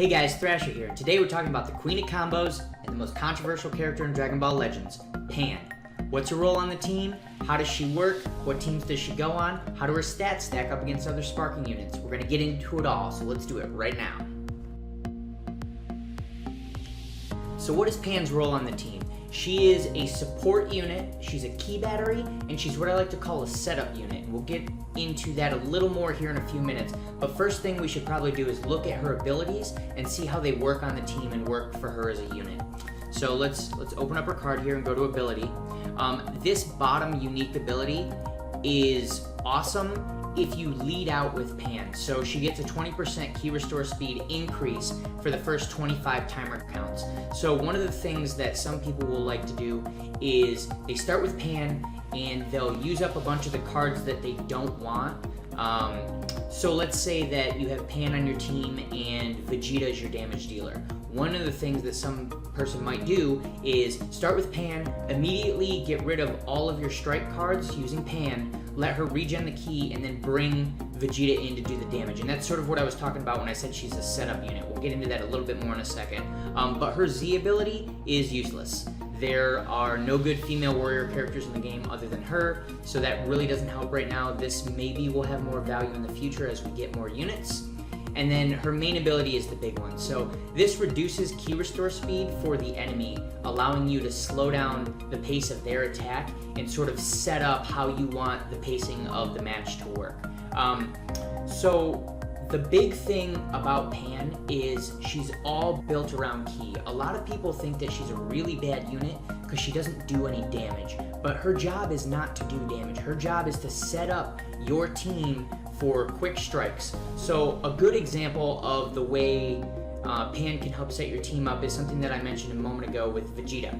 Hey guys, Thrasher here. Today we're talking about the Queen of Combos and the most controversial character in Dragon Ball Legends, Pan. What's her role on the team? How does she work? What teams does she go on? How do her stats stack up against other sparking units? We're going to get into it all, so let's do it right now. So what is Pan's role on the team? She is a support unit, she's a key battery, and she's what I like to call a setup unit. We'll get into that a little more here in a few minutes, but first thing we should probably do is look at her abilities and see how they work on the team and work for her as a unit. So let's open up her card here and go to ability. This bottom unique ability is awesome if you lead out with Pan. So she gets a 20% key restore speed increase for the first 25 timer counts. So one of the things that some people will like to do is they start with Pan and they'll use up a bunch of the cards that they don't want. So let's say that you have Pan on your team and Vegeta is your damage dealer. One of the things that some person might do is start with Pan, immediately get rid of all of your strike cards using Pan, let her regen the key, and then bring Vegeta in to do the damage. And that's sort of what I was talking about when I said she's a setup unit. We'll get into that a little bit more in a second. But her Z ability is useless. There are no good female warrior characters in the game other than her, so that really doesn't help right now. This maybe will have more value in the future as we get more units. And then her main ability is the big one. So this reduces key restore speed for the enemy, allowing you to slow down the pace of their attack and sort of set up how you want the pacing of the match to work. So the big thing about Pan is she's all built around ki. A lot of people think that she's a really bad unit because she doesn't do any damage, but her job is not to do damage. Her job is to set up your team for quick strikes. So a good example of the way Pan can help set your team up is something that I mentioned a moment ago with Vegeta.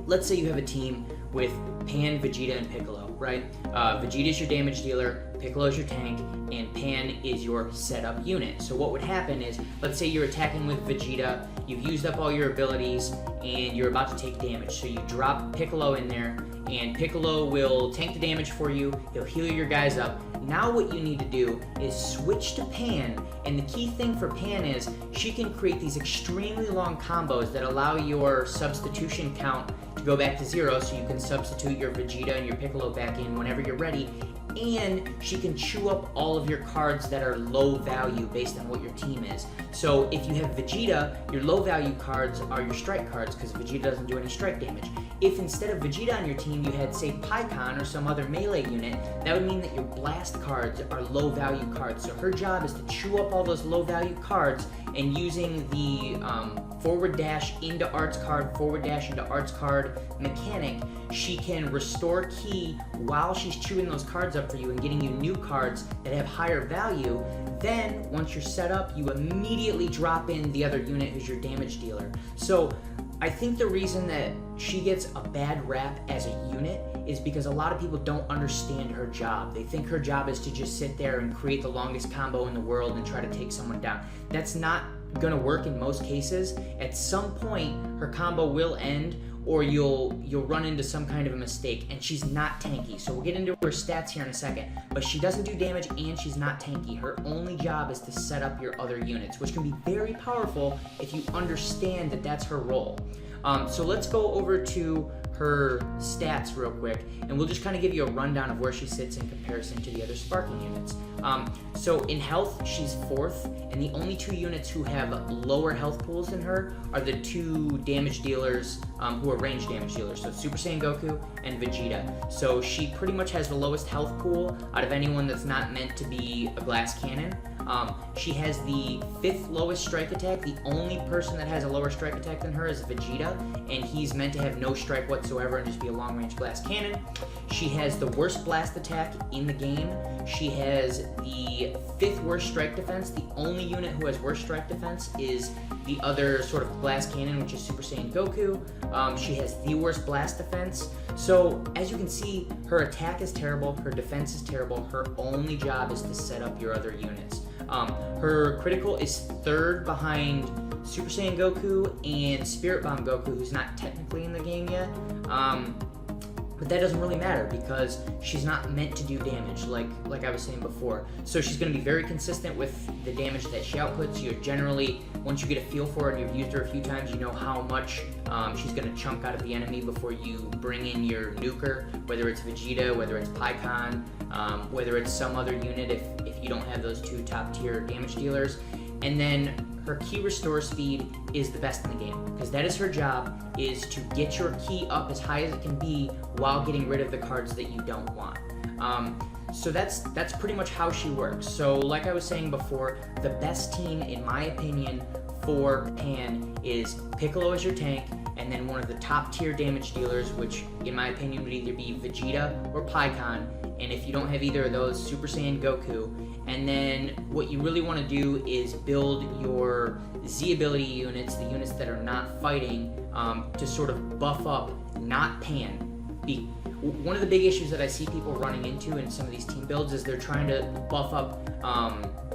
Let's say you have a team with Pan, Vegeta, and Piccolo, right? Vegeta is your damage dealer, Piccolo is your tank, and Pan is your setup unit. So what would happen is, let's say you're attacking with Vegeta, you've used up all your abilities, and you're about to take damage. So you drop Piccolo in there, and Piccolo will tank the damage for you, he'll heal your guys up. Now what you need to do is switch to Pan, and the key thing for Pan is she can create these extremely long combos that allow your substitution count to go back to 0, so you can substitute your Vegeta and your Piccolo back in whenever you're ready, and she can chew up all of your cards that are low value based on what your team is. So if you have Vegeta, your low value cards are your strike cards because Vegeta doesn't do any strike damage. If instead of Vegeta on your team you had, say, Pikkon or some other melee unit, that would mean that your blast cards are low value cards. So her job is to chew up all those low value cards, and using the forward dash into arts card, forward dash into arts card mechanic, she can restore ki while she's chewing those cards up for you and getting you new cards that have higher value. Then once you're set up, you immediately drop in the other unit who's your damage dealer. So I think the reason that she gets a bad rap as a unit is because a lot of people don't understand her job. They think her job is to just sit there and create the longest combo in the world and try to take someone down. That's not gonna work in most cases. At some point, her combo will end, or you'll run into some kind of a mistake, and she's not tanky. So we'll get into her stats here in a second, but she doesn't do damage and she's not tanky. Her only job is to set up your other units, which can be very powerful if you understand that that's her role. So let's go over to her stats real quick, and we'll just kind of give you a rundown of where she sits in comparison to the other sparking units. So in health, she's 4th, and the only 2 units who have lower health pools than her are the 2 damage dealers who are range damage dealers, so Super Saiyan Goku and Vegeta. So she pretty much has the lowest health pool out of anyone that's not meant to be a glass cannon. She has the 5th lowest strike attack. The only person that has a lower strike attack than her is Vegeta, and he's meant to have no strike whatsoever and just be a long-range glass cannon. She has the worst blast attack in the game. She has the 5th worst strike defense. The only unit who has worst strike defense is the other sort of glass cannon, which is Super Saiyan Goku. She has the worst blast defense. So as you can see, her attack is terrible, her defense is terrible. Her only job is to set up your other units. Her critical is 3rd behind Super Saiyan Goku and Spirit Bomb Goku, who's not technically in the game yet. But that doesn't really matter because she's not meant to do damage, like I was saying before. So she's going to be very consistent with the damage that she outputs. You're generally, once you get a feel for her and you've used her a few times, you know how much she's going to chunk out of the enemy before you bring in your nuker, whether it's Vegeta, whether it's Pikkon, whether it's some other unit if you don't have those 2 top tier damage dealers. And then her ki restore speed is the best in the game because that is her job, is to get your ki up as high as it can be while getting rid of the cards that you don't want. So that's pretty much how she works. So like I was saying before, the best team in my opinion for Pan is Piccolo as your tank, and then one of the top tier damage dealers, which in my opinion would either be Vegeta or Pikkon, and if you don't have either of those, Super Saiyan Goku. And then what you really want to do is build your Z ability units, the units that are not fighting, to sort of buff up, not Pan. One of the big issues that I see people running into in some of these team builds is they're trying to buff up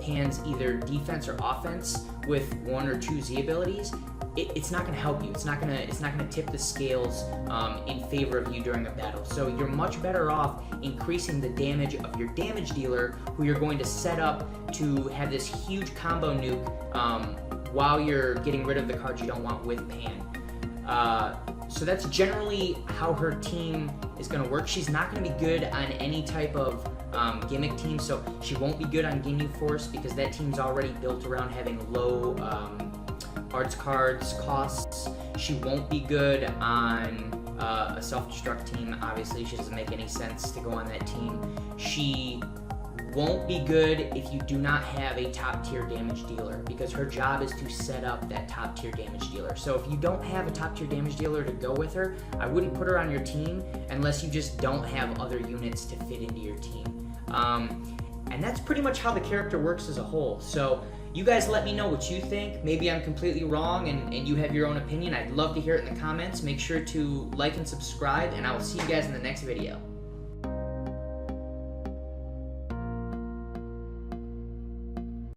Pan's either defense or offense with 1 or 2 Z abilities. It's not going to help you. It's not going to tip the scales in favor of you during a battle. So you're much better off increasing the damage of your damage dealer, who you're going to set up to have this huge combo nuke while you're getting rid of the cards you don't want with Pan. So that's generally how her team is going to work. She's not going to be good on any type of gimmick team, so she won't be good on Ginyu Force because that team's already built around having low arts cards costs. She won't be good on a self-destruct team. Obviously, she doesn't make any sense to go on that team. She won't be good if you do not have a top tier damage dealer, because her job is to set up that top tier damage dealer. So if you don't have a top tier damage dealer to go with her, I wouldn't put her on your team unless you just don't have other units to fit into your team. And that's pretty much how the character works as a whole. So you guys let me know what you think. Maybe I'm completely wrong and you have your own opinion. I'd love to hear it in the comments. Make sure to like and subscribe, and I will see you guys in the next video.